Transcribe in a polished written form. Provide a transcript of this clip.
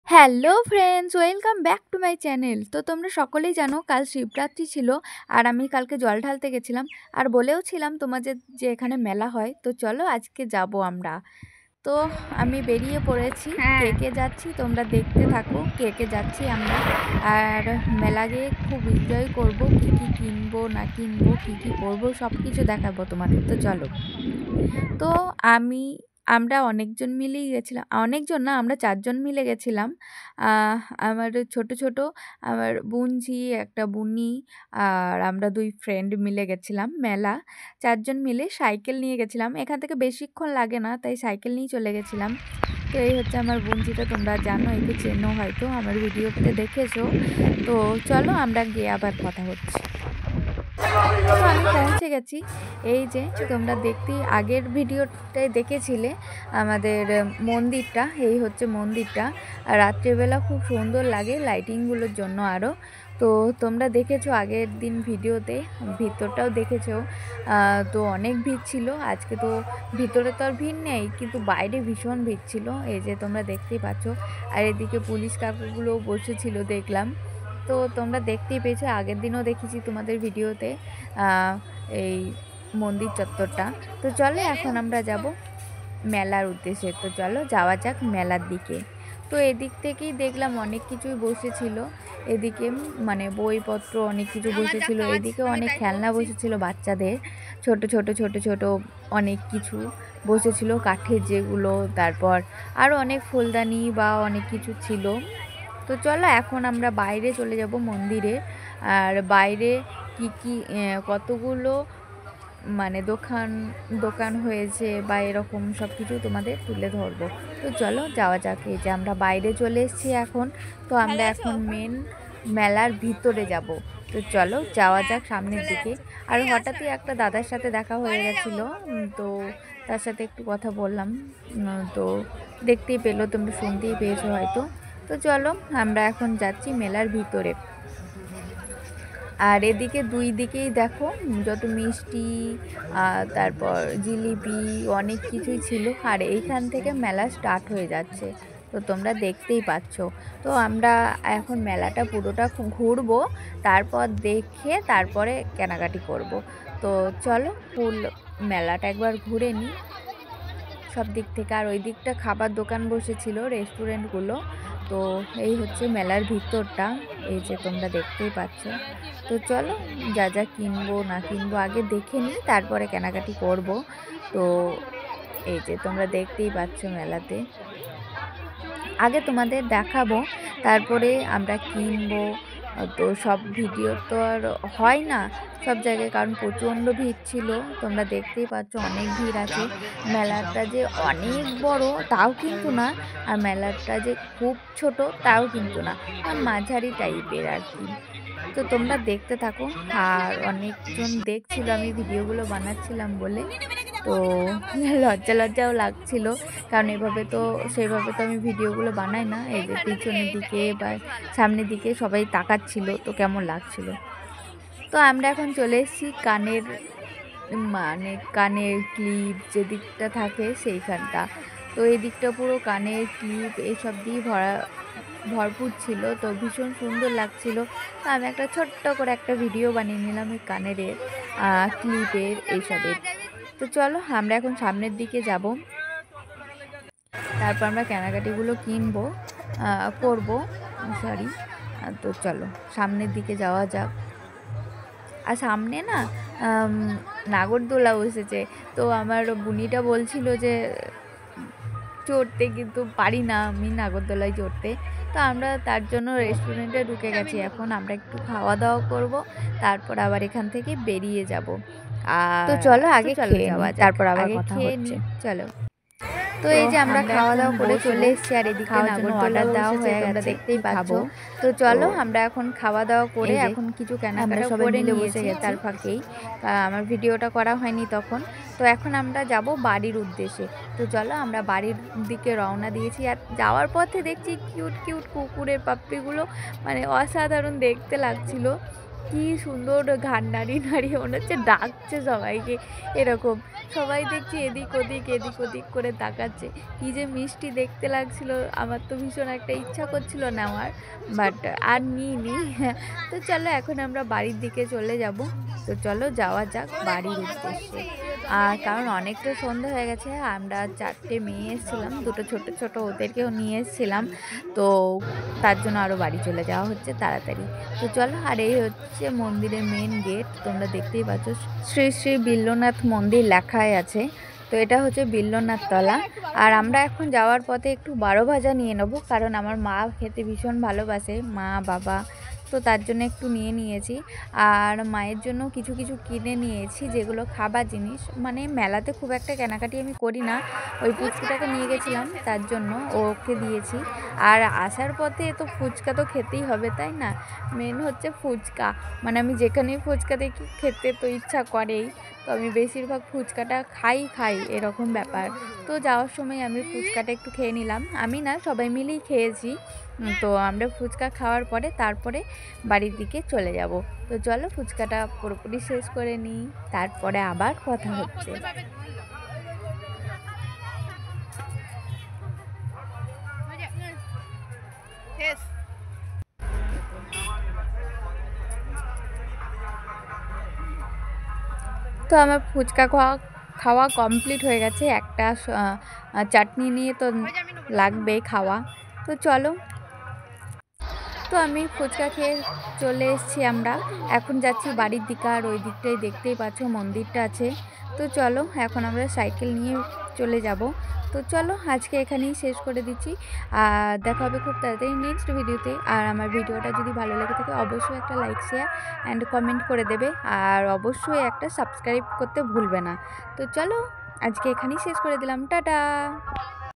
Hello friends, welcome back to my channel. তো তোমরা সকলেই জানো কাল শিবরাত্রি ছিল আর আমি কালকে জল ঢালতে গেছিলাম আর বলেও ছিলাম তোমাদের যে এখানে মেলা হয়, তো চলো আজকে যাব আমরা। তো আমি বেরিয়ে পড়েছি। কে হ্যাঁ। কে যাচ্ছি তোমরা দেখতে থাকো, কে কে যাচ্ছি আমরা। আর মেলা গিয়ে খুব এনজয় করব, কি কি কিনবো না কিনবো, কি কি করবো সব কিছু দেখাবো তোমাদের। তো চলো। তো আমি আমরা অনেকজন মিলেই গেছিলাম, অনেকজন না, আমরা ৪ জন মিলে গেছিলাম। আহ আমার ছোট আমার বোনঝি, একটা বুনি আর আমরা ২ ফ্রেন্ড মিলে গেছিলাম মেলা। ৪ জন মিলে সাইকেল নিয়ে গেছিলাম। এখান থেকে বেশিক্ষণ লাগে না, তাই সাইকেল নিয়েই চলে গেছিলাম। তো এই হচ্ছে আমার বোনঝিটা, তোমরা জানো, একে চেনো হয়তো, আমার ভিডিওতে দেখেছো। তো চলো আমরা গিয়ে আবার কথা হচ্ছে। তো আমি পৌঁছে গেছি। এই যে তোমরা দেখতেই আগের ভিডিওটায় দেখেছিলে আমাদের মন্দিরটা, এই হচ্ছে মন্দিরটা। আর রাত্রেবেলা খুব সুন্দর লাগে লাইটিংগুলোর জন্য আরও। তো তোমরা দেখেছো আগের দিন ভিডিওতে, ভিতরটাও দেখেছো। তো অনেক ভিড় ছিল। আজকে তো ভিতরে তো আর ভিড় নেই, কিন্তু বাইরে ভীষণ ভিড় ছিল, এই যে তোমরা দেখতেই পাচ্ছ। আর এদিকে পুলিশ কাকুগুলোও বসেছিল দেখলাম। তো তোমরা দেখতেই পেয়েছো, আগের দিনও দেখেছি তোমাদের ভিডিওতে এই মন্দির চত্বরটা। তো চলো এখন আমরা যাব মেলার উদ্দেশ্যে। তো চলো যাওয়া যাক মেলার দিকে। তো এদিক থেকেই দেখলাম অনেক কিছুই বসেছিল। এদিকে মানে বইপত্র অনেক কিছু বসেছিল, এদিকে অনেক খেলনা বসেছিল বাচ্চাদের, ছোট অনেক কিছু বসেছিল কাঠের যেগুলো, তারপর আরও অনেক ফুলদানি বা অনেক কিছু ছিল। তো চলো এখন আমরা বাইরে চলে যাব মন্দিরে। আর বাইরে কি কি কতগুলো মানে দোকান হয়েছে বা এরকম সব কিছু তোমাদের তুলে ধরবো। তো চলো যাওয়া যাক। এই যে আমরা বাইরে চলে এসেছি এখন। তো আমরা এখন মেন মেলার ভিতরে যাব। তো চলো যাওয়া যাক সামনের দিকে। আর হঠাৎই একটা দাদার সাথে দেখা হয়ে গেছিলো। তো তার সাথে একটু কথা বললাম। তো দেখতেই পেলো, তোমরা শুনতেই পেয়েছো হয়তো। তো চলো আমরা এখন যাচ্ছি মেলার ভিতরে। আর এদিকে দুই দিকেই দেখো যত মিষ্টি, তারপর জিলিপি, অনেক কিছুই ছিল। আর এইখান থেকে মেলা স্টার্ট হয়ে যাচ্ছে, তো তোমরা দেখতেই পাচ্ছ। তো আমরা এখন মেলাটা পুরোটা ঘুরবো, তারপর দেখে তারপরে কেনাকাটি করব। তো চলো ফুল মেলাটা একবার ঘুরে নিই সব দিক থেকে। আর ওই দিকটা খাবার দোকান বসেছিল, রেস্টুরেন্টগুলো। তো এই হচ্ছে মেলার ভিতরটা, এই যে তোমরা দেখতেই পাচ্ছ। তো চলো যা যা কিনবো না কিনবো আগে দেখে নিই, তারপরে কেনাকাটি করব। তো এই যে তোমরা দেখতেই পাচ্ছ মেলাতে, আগে তোমাদের দেখাবো তারপরে আমরা কিনবো। তো সব ভিডিও তো আর হয় না সব জায়গায়, কারণ প্রচণ্ড ভিড় ছিল। তোমরা দেখতেই পাচ্ছ অনেক ভিড় আছে। মেলাটা যে অনেক বড় তাও কিন্তু না, আর মেলাটা যে খুব ছোট তাও কিন্তু না, মাঝারি টাইপের আর কি। তো তোমরা দেখতে থাকো। আর অনেকজন দেখছিল আমি ভিডিওগুলো বানাচ্ছিলাম বলে, তো লজ্জাও লাগছিল, কারণ সেভাবে তো আমি ভিডিওগুলো বানাই না। এই যে পিছনের দিকে বা সামনের দিকে সবাই তাকাচ্ছিল, তো কেমন লাগছিল। তো আমরা এখন চলে এসেছি কানের ক্লিপ যে দিকটা থাকে সেইখানটা। তো এই দিকটা পুরো কানের ক্লিপ এইসব দিয়ে ভরপুর ছিল, তো ভীষণ সুন্দর লাগছিল। তো আমি একটা ছোট্ট করে একটা ভিডিও বানিয়ে নিলাম এই কানের ক্লিপের এইসবের। তো চলো আমরা এখন সামনের দিকে যাব, তারপর আমরা কেনাকাটিগুলো কিনবো, করবো, সরি। তো চলো সামনের দিকে যাওয়া যাক। আর সামনে না নাগরদোলা বসেছে। তো আমার বুনিটা বলছিল যে চড়তে, কিন্তু পারি না আমি নাগরদোলায় চড়তে। তো আমরা তার জন্য রেস্টুরেন্টে ঢুকে গেছি। এখন আমরা একটু খাওয়া দাওয়া করব, তারপর আবার এখান থেকে বেরিয়ে যাব। আর তো চলো আগে খেয়ে যাওয়া, তারপর আবার কথা হচ্ছে। চলো। তো এই যে আমরা খাওয়া দাওয়া করে চলে এসেছি, আর এদিকে নাগরদোলা দেওয়া হয়ে গেছে, দেখতেই পাচ্ছ। তো চলো আমরা এখন খাওয়া দাওয়া করে এখন কিছু কেনাকাটা করে নিয়েছি তার ফাঁকেই, আমার ভিডিওটা করা হয়নি তখন। তো এখন আমরা যাব বাড়ির উদ্দেশ্যে। তো চলো আমরা বাড়ির দিকে রওনা দিয়েছি। আর যাওয়ার পথে দেখছি কিউট কিউট কুকুরের পাপ্পিগুলো, মানে অসাধারণ দেখতে লাগছিল। কি সুন্দর ঘাড় নাড়িয়ে নাড়িয়ে মনে হচ্ছে ডাকছে সবাইকে, এরকম সবাই দেখছি এদিক ওদিক করে তাকাচ্ছে। কী যে মিষ্টি দেখতে লাগছিল, আমার তো ভীষণ একটা ইচ্ছা করছিল নেওয়ার, বাট আর নিইনি। তো চলো এখন আমরা বাড়ির দিকে চলে যাব। তো চলো যাওয়া যাক বাড়ির উদ্দেশ্যে। আর কারণ অনেকটা সন্ধ্যা হয়ে গেছে, আমরা 4টে মেয়ে এসেছিলাম, দুটো ছোট ছোট ওদেরকেও নিয়ে এসেছিলাম, তো তার জন্য আরও বাড়ি চলে যাওয়া হচ্ছে তাড়াতাড়ি। তো চলো, আর এই হচ্ছে মন্দিরের মেন গেট, তোমরা দেখতেই পাচ্ছ শ্রী শ্রী বিল্বনাথ মন্দির লেখাই আছে। তো এটা হচ্ছে বিল্বনাথ তলা। আর আমরা এখন যাওয়ার পথে একটু 12 ভাজা নিয়ে নেবো, কারণ আমার মা খেতে ভীষণ ভালোবাসে, মা বাবা, তো তার জন্য একটু নিয়ে নিয়েছি। আর মায়ের জন্য কিছু কিছু কিনে নিয়েছি, যেগুলো খাবার জিনিস, মানে মেলাতে খুব একটা কেনাকাটি আমি করি না, ওই পুচকুটাকে নিয়ে গেছিলাম তার জন্য ওকে দিয়েছি। আর আসার পথে তো ফুচকা তো খেতেই হবে, তাই না? মেন হচ্ছে ফুচকা, মানে আমি যেখানেই ফুচকা দেখি খেতে তো ইচ্ছা করেই, তো আমি বেশিরভাগ ফুচকাটা খাই এরকম ব্যাপার। তো যাওয়ার সময় আমি ফুচকাটা একটু খেয়ে নিলাম, আমি না সবাই মিলেই খেয়েছি। তো আমরা ফুচকা খাওয়ার পরে তারপরে বাড়ির দিকে চলে যাব। তো চলো ফুচকাটা পুরোপুরি শেষ করে নিই, তারপরে আবার কথা হচ্ছে। তো আমার ফুচকা খাওয়া কমপ্লিট হয়ে গেছে, একটা চাটনি নিয়ে তো লাগবেই খাওয়া। তো চলো, তো আমি ফুচকা খেয়ে চলে এসেছি, আমরা এখন যাচ্ছি বাড়ির দিকে। আর ওই দিকটাই দেখতেই পাচ্ছ মন্দিরটা আছে। তো চলো এখন আমরা সাইকেল নিয়ে চলে যাব। তো চলো আজকে এখানেই শেষ করে দিচ্ছি, আর দেখা হবে খুব তাড়াতাড়ি নেক্সট ভিডিওতে। আর আমার ভিডিওটা যদি ভালো লেগে থাকে অবশ্যই একটা লাইক শেয়ার অ্যান্ড কমেন্ট করে দেবে, আর অবশ্যই একটা সাবস্ক্রাইব করতে ভুলবে না। তো চলো আজকে এখানেই শেষ করে দিলাম, টাটা।